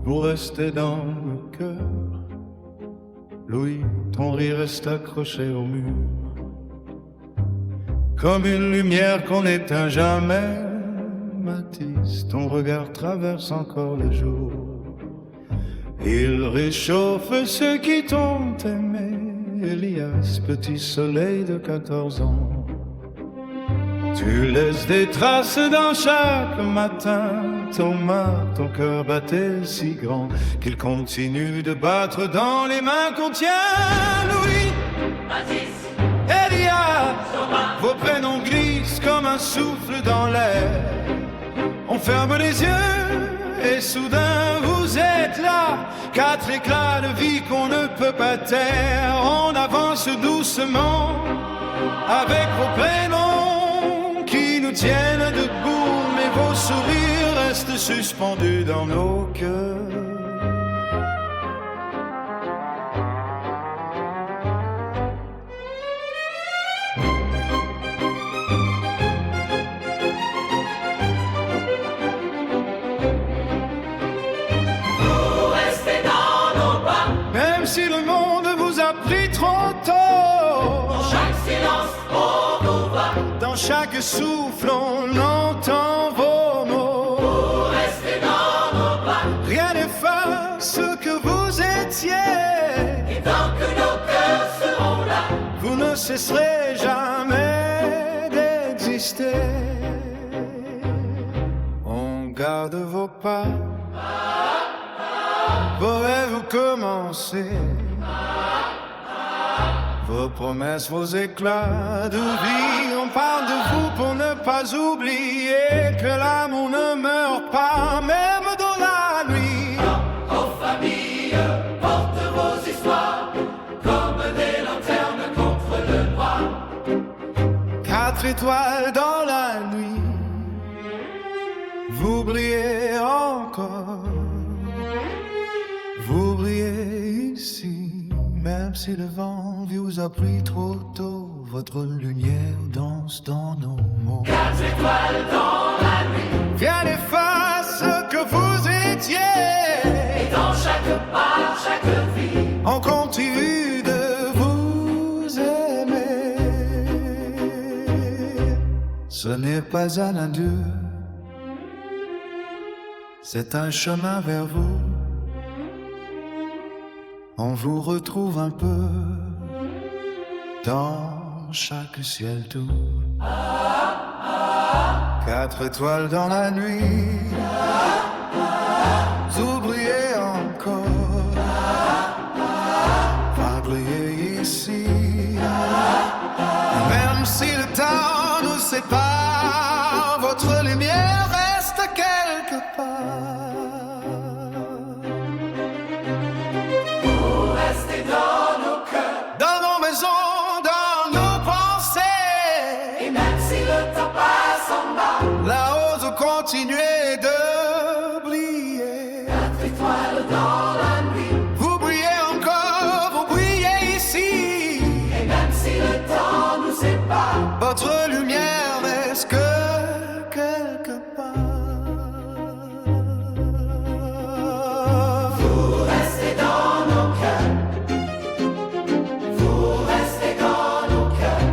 vous restez dans nos cœurs. Louis, ton rire reste accroché au mur, comme une lumière qu'on n'éteint jamais. Matisse, ton regard traverse encore le jour. Il réchauffe ceux qui t'ont aimé. Elias, petit soleil de 14 ans. Tu laisses des traces dans chaque matin. Thomas, ton cœur battait si grand qu'il continue de battre dans les mains qu'on tient. Louis, Matisse, Elias, Thomas, vos prénoms glissent comme un souffle dans l'air. On ferme les yeux et soudain vous êtes là. 4 éclats de vie qu'on ne peut pas taire. On avance doucement avec vos prénoms qui nous tiennent debout, mais vos sourires restent suspendus dans nos cœurs. Si le monde vous a pris trop tôt, dans chaque silence on nous voit, dans chaque souffle on entend vos mots. vous restez dans nos bras, Rien n'efface ce que vous étiez, et tant que nos cœurs seront là, vous ne cesserez jamais d'exister. On garde vos pas, vos rêves commencés, vos promesses, vos éclats de vie. On parle de vous pour ne pas oublier que l'amour ne meurt pas, même dans la nuit. aux familles, portent vos histoires, comme des lanternes contre le noir. 4 étoiles dans la nuit, vous brillez encore. Vous brillez ici, même si le vent vous a pris trop tôt. Votre lumière danse dans nos mots. 4 étoiles dans la nuit, Viens efface ce que vous étiez. et dans chaque pas, chaque vie, On continue de vous aimer. Ce n'est pas un adieu, c'est un chemin vers vous. On vous retrouve un peu dans chaque ciel doux. 4 étoiles dans la nuit, vous brillez encore. Va briller ici, même si le temps nous sépare, votre lumière reste quelque part. restez dans nos cœurs, Dans nos maisons, dans nos pensées, et même si le temps passe en bas, là-haut vous continuez de briller. 4 étoiles dans la nuit, Vous brillez encore, vous brillez ici. et même si le temps nous sépare, Votre lumière reste que quelque part. vous restez dans nos cœurs, vous restez dans nos cœurs,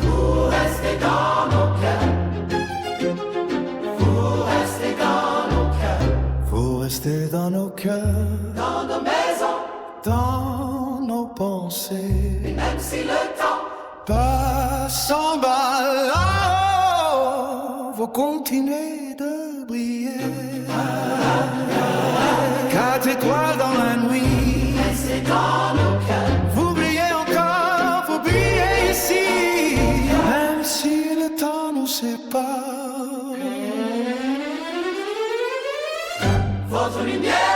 vous restez dans nos cœurs, vous restez dans nos cœurs, Vous restez dans nos cœurs, dans nos maisons, dans nos et pensées. même si le temps Passe en bas, là-haut, vous continuez de briller. 4 étoiles dans la nuit, restez dans nos cœurs, vous brillez encore, vous brillez ici. Même si le temps nous sépare. votre lumière